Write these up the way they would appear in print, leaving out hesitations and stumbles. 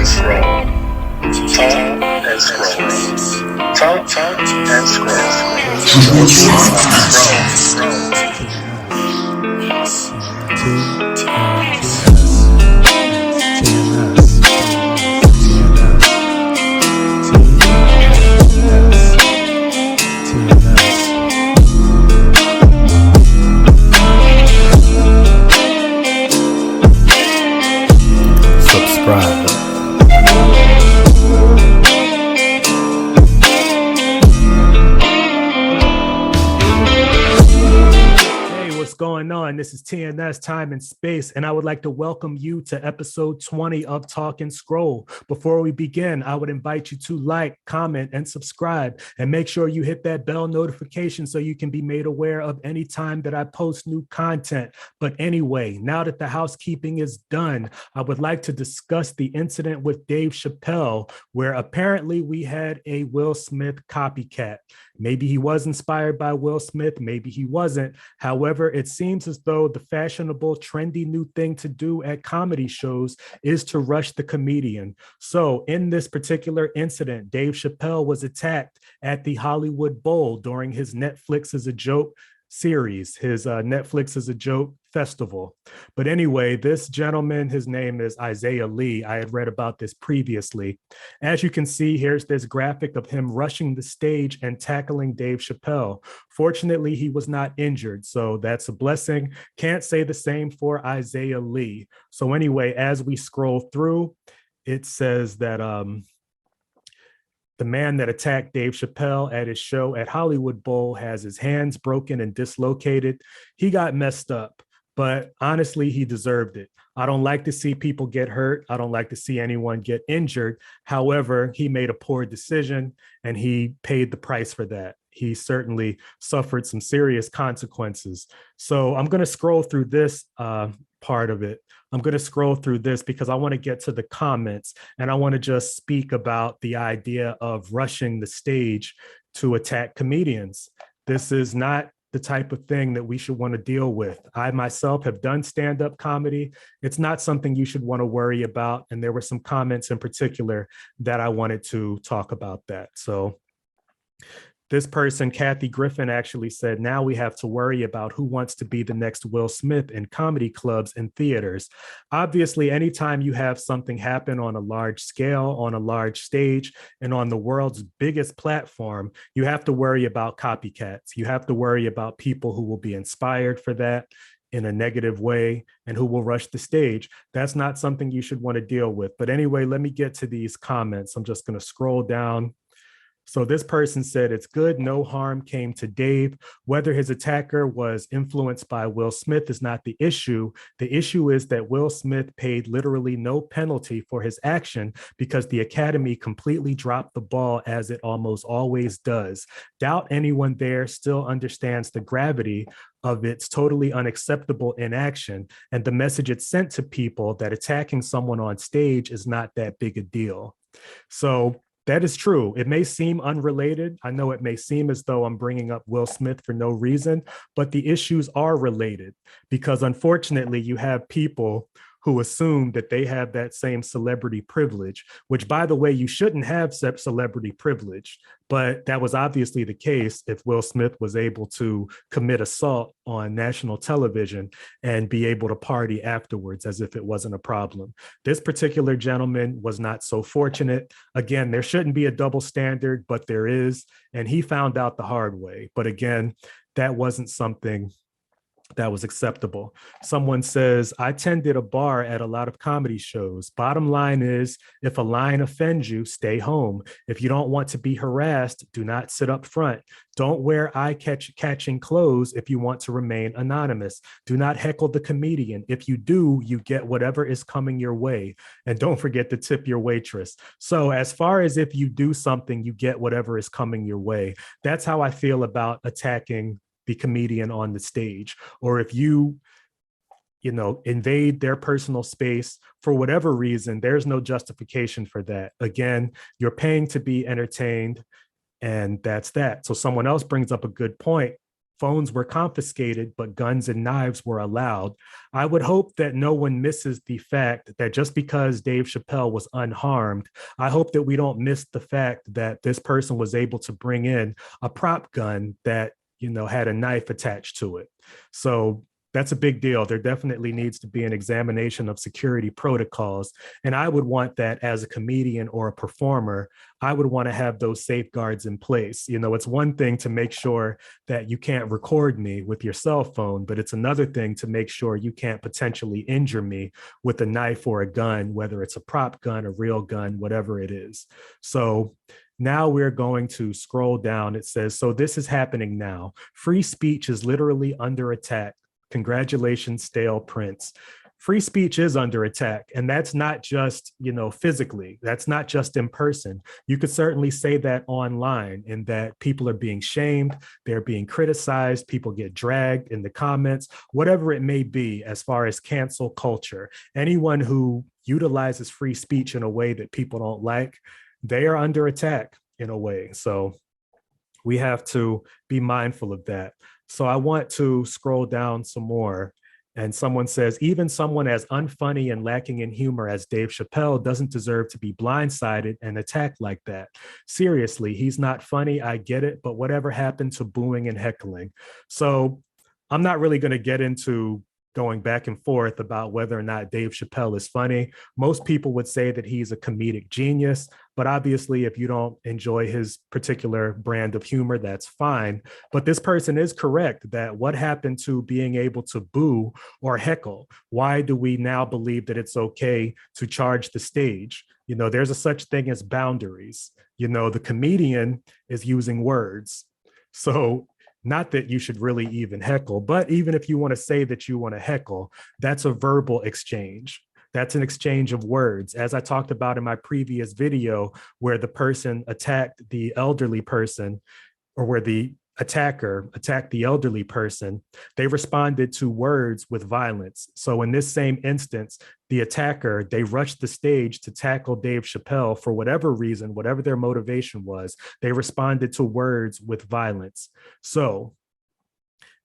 and scroll. Talk and scroll. Talk and Subscribe. What's going on? This is TNS Time and Space, and I would like to welcome you to episode 20 of Talk and Scroll. Before we begin, I would invite you to like, comment, and subscribe, and make sure you hit that bell notification so you can be made aware of any time that I post new content. But anyway, now that the housekeeping is done, I would like to discuss the incident with Dave Chappelle, where apparently we had a Will Smith copycat. Maybe he was inspired by Will Smith, maybe he wasn't. However, it seems as though the fashionable, trendy new thing to do at comedy shows is to rush the comedian. So in this particular incident, Dave Chappelle was attacked at the Hollywood Bowl during his Netflix is a Joke series, his Netflix is a Joke festival. But anyway, this gentleman, his name is Isaiah Lee. I had read about this previously. As you can see, here's this graphic of him rushing the stage and tackling Dave Chappelle. Fortunately, he was not injured, so that's a blessing. Can't say the same for Isaiah Lee. So anyway, as we scroll through, it says that the man that attacked Dave Chappelle at his show at Hollywood Bowl has his hands broken and dislocated. He got messed up, but honestly, he deserved it. I don't like to see people get hurt. I don't like to see anyone get injured. However, he made a poor decision and he paid the price for that. He certainly suffered some serious consequences. So I'm going to scroll through this part of it. I'm going to scroll through this because I want to get to the comments and I want to just speak about the idea of rushing the stage to attack comedians. This is not the type of thing that we should want to deal with. I myself have done stand-up comedy. It's not something you should want to worry about. And there were some comments in particular that I wanted to talk about that. So this person, Kathy Griffin, actually said, now we have to worry about who wants to be the next Will Smith in comedy clubs and theaters. Obviously, anytime you have something happen on a large scale, on a large stage, and on the world's biggest platform, you have to worry about copycats. You have to worry about people who will be inspired for that in a negative way and who will rush the stage. That's not something you should want to deal with. But anyway, let me get to these comments. I'm just going to scroll down. So this person said, it's good no harm came to Dave. Whether his attacker was influenced by Will Smith is not the issue. The issue is that Will Smith paid literally no penalty for his action because the Academy completely dropped the ball as it almost always does. Doubt anyone there still understands the gravity of its totally unacceptable inaction and the message it sent to people that attacking someone on stage is not that big a deal. So that is true. It may seem unrelated. I know it may seem as though I'm bringing up Will Smith for no reason, but the issues are related because unfortunately you have people who assume that they have that same celebrity privilege, which, by the way, you shouldn't have celebrity privilege, but that was obviously the case if Will Smith was able to commit assault on national television and be able to party afterwards as if it wasn't a problem. This particular gentleman was not so fortunate. Again, there shouldn't be a double standard, but there is, and he found out the hard way. But again, that wasn't something that was acceptable. Someone says, I tended a bar at a lot of comedy shows. Bottom line is, if a line offends you, stay home. If you don't want to be harassed, do not sit up front. Don't wear eye-catching clothes if you want to remain anonymous. Do not heckle the comedian. If you do, you get whatever is coming your way. And don't forget to tip your waitress. So as far as if you do something, you get whatever is coming your way. That's how I feel about attacking the comedian on the stage. Or if you invade their personal space for whatever reason, there's no justification for that. Again, you're paying to be entertained, and that's that. So someone else brings up a good point. Phones were confiscated, but guns and knives were allowed. I would hope that no one misses the fact that just because Dave Chappelle was unharmed, I hope that we don't miss the fact that this person was able to bring in a prop gun that, had a knife attached to it. So that's a big deal. There definitely needs to be an examination of security protocols. And I would want that as a comedian or a performer. I would want to have those safeguards in place. It's one thing to make sure that you can't record me with your cell phone, but it's another thing to make sure you can't potentially injure me with a knife or a gun, whether it's a prop gun, a real gun, whatever it is. So now we're going to scroll down. It says, so this is happening now. Free speech is literally under attack. Congratulations, stale Prince. Free speech is under attack. And that's not just, physically, that's not just in person. You could certainly say that online, in that people are being shamed, they're being criticized, people get dragged in the comments, whatever it may be, as far as cancel culture. Anyone who utilizes free speech in a way that people don't like, they are under attack in a way. So we have to be mindful of that. So I want to scroll down some more. And someone says, even someone as unfunny and lacking in humor as Dave Chappelle doesn't deserve to be blindsided and attacked like that. Seriously, he's not funny. I get it. But whatever happened to booing and heckling? So I'm not really going to get into going back and forth about whether or not Dave Chappelle is funny. Most people would say that he's a comedic genius, but obviously if you don't enjoy his particular brand of humor, that's fine. But this person is correct that what happened to being able to boo or heckle? Why do we now believe that it's okay to charge the stage? There's a such thing as boundaries. The comedian is using words. So not that you should really even heckle, but even if you want to say that you want to heckle, that's a verbal exchange. That's an exchange of words. As I talked about in my previous video, where the person attacked the elderly person, or where the attacker attacked the elderly person, they responded to words with violence. So in this same instance, the attacker, they rushed the stage to tackle Dave Chappelle for whatever reason, whatever their motivation was. They responded to words with violence. So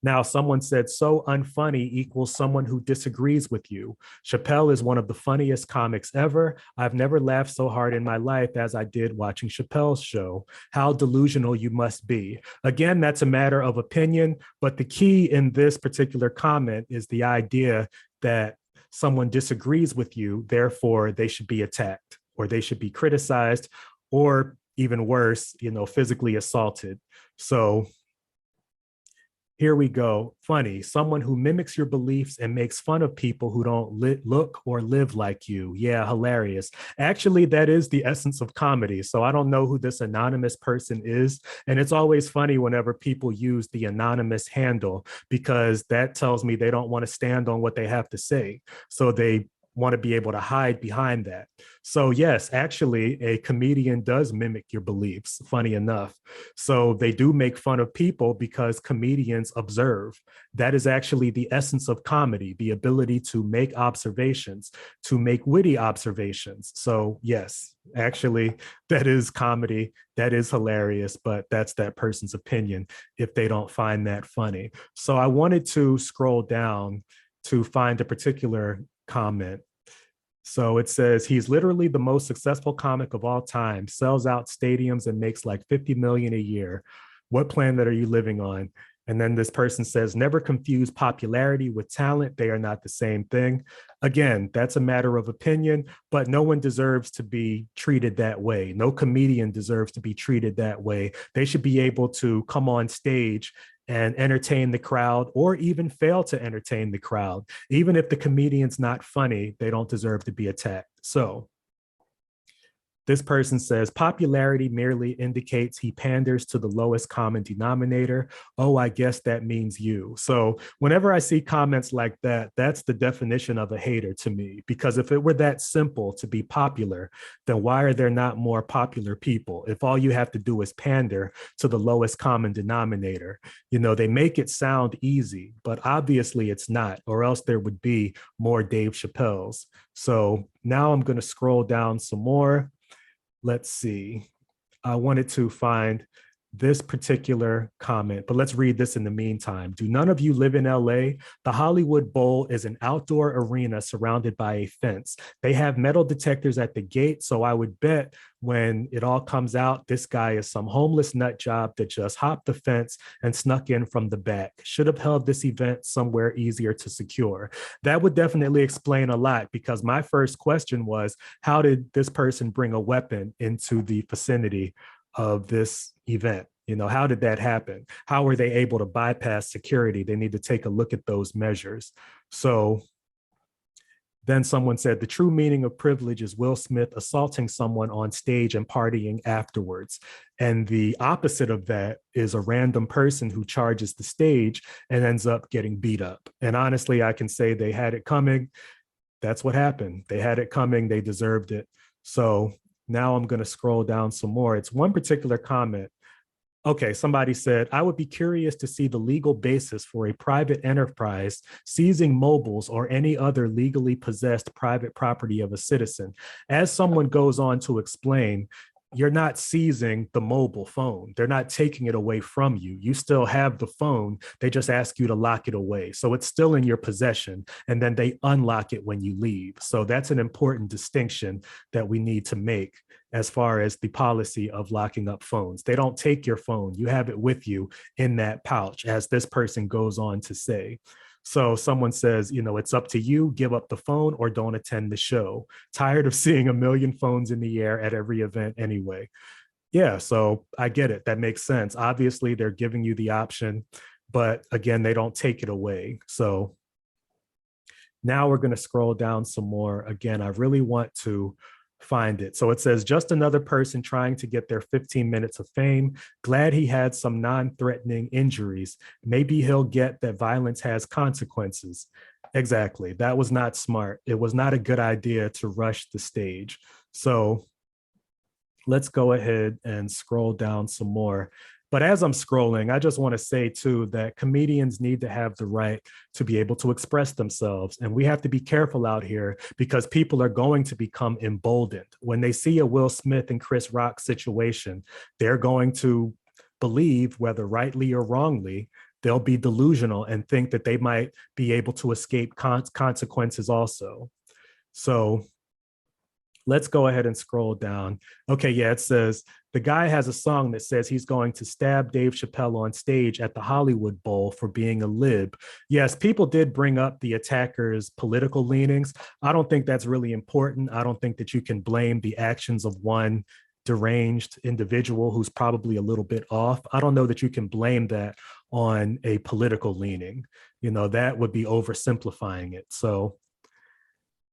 now, someone said, so unfunny equals someone who disagrees with you. Chappelle is one of the funniest comics ever. I've never laughed so hard in my life as I did watching Chappelle's show. How delusional you must be. Again, that's a matter of opinion, but the key in this particular comment is the idea that someone disagrees with you, therefore they should be attacked, or they should be criticized, or even worse, physically assaulted. So here we go. Funny, someone who mimics your beliefs and makes fun of people who don't look or live like you. Yeah, hilarious. Actually, that is the essence of comedy. So I don't know who this anonymous person is. And it's always funny whenever people use the anonymous handle, because that tells me they don't want to stand on what they have to say. So they want to be able to hide behind that. So yes, actually, a comedian does mimic your beliefs, funny enough. So they do make fun of people because comedians observe. That is actually the essence of comedy, the ability to make observations, to make witty observations. So yes, actually, that is comedy. That is hilarious, but that's that person's opinion if they don't find that funny. So I wanted to scroll down to find a particular comment. So it says, he's literally the most successful comic of all time, sells out stadiums and makes like 50 million a year. What planet are you living on? And then this person says, never confuse popularity with talent. They are not the same thing. Again, that's a matter of opinion, but no one deserves to be treated that way. No comedian deserves to be treated that way. They should be able to come on stage and entertain the crowd, or even fail to entertain the crowd. Even if the comedian's not funny, they don't deserve to be attacked. So this person says, popularity merely indicates he panders to the lowest common denominator. Oh, I guess that means you. So whenever I see comments like that, that's the definition of a hater to me. Because if it were that simple to be popular, then why are there not more popular people? If all you have to do is pander to the lowest common denominator, they make it sound easy, but obviously it's not, or else there would be more Dave Chappelles. So now I'm going to scroll down some more. Let's see. I wanted to find this particular comment, but let's read this in the meantime. Do none of you live in LA? The Hollywood Bowl is an outdoor arena surrounded by a fence. They have metal detectors at the gate, so I would bet when it all comes out, this guy is some homeless nut job that just hopped the fence and snuck in from the back. Should have held this event somewhere easier to secure. That would definitely explain a lot, because my first question was, how did this person bring a weapon into the vicinity of this event? You know, how did that happen? How were they able to bypass security? They need to take a look at those measures. So then someone said, the true meaning of privilege is Will Smith assaulting someone on stage and partying afterwards. And the opposite of that is a random person who charges the stage and ends up getting beat up. And honestly, I can say they had it coming. That's what happened. They had it coming. They deserved it. So now I'm going to scroll down some more. It's one particular comment. Okay, somebody said, I would be curious to see the legal basis for a private enterprise seizing mobiles or any other legally possessed private property of a citizen. As someone goes on to explain, you're not seizing the mobile phone. They're not taking it away from you. You still have the phone. They just ask you to lock it away. So it's still in your possession, and then they unlock it when you leave. So that's an important distinction that we need to make as far as the policy of locking up phones. They don't take your phone. You have it with you in that pouch, as this person goes on to say. So someone says, you know, it's up to you, give up the phone or don't attend the show. Tired of seeing a million phones in the air at every event anyway. Yeah, so I get it. That makes sense. Obviously, they're giving you the option, but again, they don't take it away. So now we're going to scroll down some more. Again, I really want to find it. So it says, just another person trying to get their 15 minutes of fame. Glad he had some non-threatening injuries. Maybe he'll get that violence has consequences. Exactly. That was not smart. It was not a good idea to rush the stage. So let's go ahead and scroll down some more. But as I'm scrolling, I just want to say too that comedians need to have the right to be able to express themselves. And we have to be careful out here, because people are going to become emboldened. When they see a Will Smith and Chris Rock situation, they're going to believe, whether rightly or wrongly, they'll be delusional and think that they might be able to escape consequences also. So let's go ahead and scroll down. Okay, yeah, it says, the guy has a song that says he's going to stab Dave Chappelle on stage at the Hollywood Bowl for being a lib. Yes, people did bring up the attacker's political leanings. I don't think that's really important. I don't think that you can blame the actions of one deranged individual who's probably a little bit off. I don't know that you can blame that on a political leaning. You know, that would be oversimplifying it. So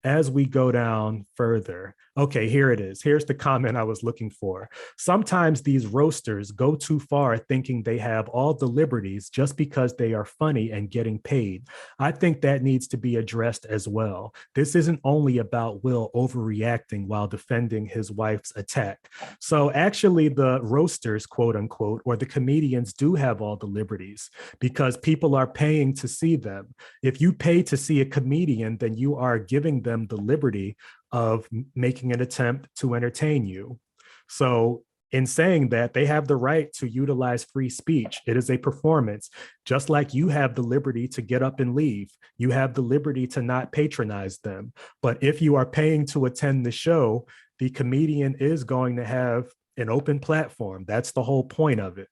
as we go down further, okay, here it is. Here's the comment I was looking for. Sometimes these roasters go too far thinking they have all the liberties just because they are funny and getting paid. I think that needs to be addressed as well. This isn't only about Will overreacting while defending his wife's attack. So actually the roasters, quote unquote, or the comedians do have all the liberties, because people are paying to see them. If you pay to see a comedian, then you are giving them the liberty of making an attempt to entertain you. So in saying that, they have the right to utilize free speech. It is a performance, just like you have the liberty to get up and leave. You have the liberty to not patronize them. But if you are paying to attend the show, the comedian is going to have an open platform. That's the whole point of it.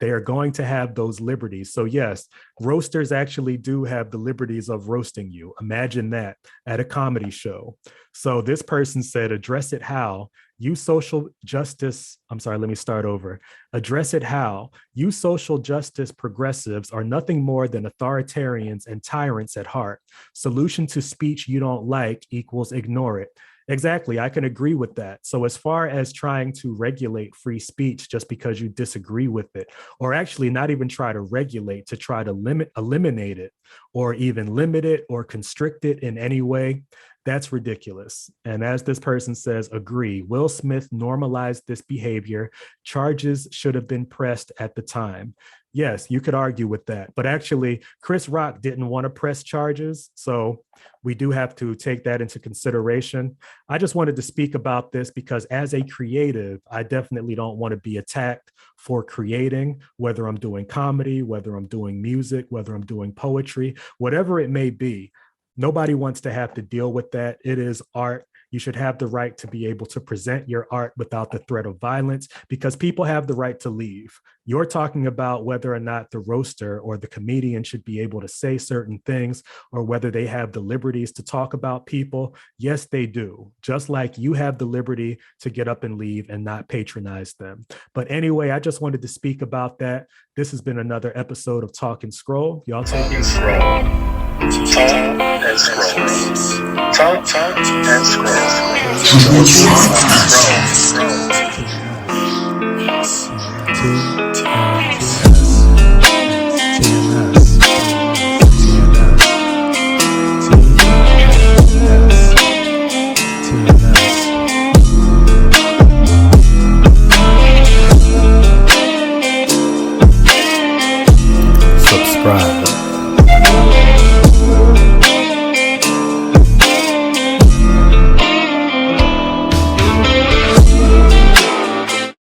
They are going to have those liberties. So yes, roasters actually do have the liberties of roasting you. Imagine that at a comedy show. So this person said, address it how? You social justice, I'm sorry, let me start over. Address it how? You social justice progressives are nothing more than authoritarians and tyrants at heart. Solution to speech you don't like equals ignore it. Exactly. I can agree with that. So as far as trying to regulate free speech just because you disagree with it, or actually not even try to regulate, to try to eliminate it, or even limit it or constrict it in any way, that's ridiculous. And as this person says, agree. Will Smith normalized this behavior. Charges should have been pressed at the time. Yes, you could argue with that. But actually, Chris Rock didn't want to press charges. So we do have to take that into consideration. I just wanted to speak about this because as a creative, I definitely don't want to be attacked for creating, whether I'm doing comedy, whether I'm doing music, whether I'm doing poetry, whatever it may be. Nobody wants to have to deal with that. It is art. You should have the right to be able to present your art without the threat of violence because people have the right to leave. You're talking about whether or not the roaster or the comedian should be able to say certain things or whether they have the liberties to talk about people. Yes, they do. Just like you have the liberty to get up and leave and not patronize them. But anyway, I just wanted to speak about that. This has been another episode of Talk and Scroll. Y'all take it. Talk and scroll. Talk and scroll.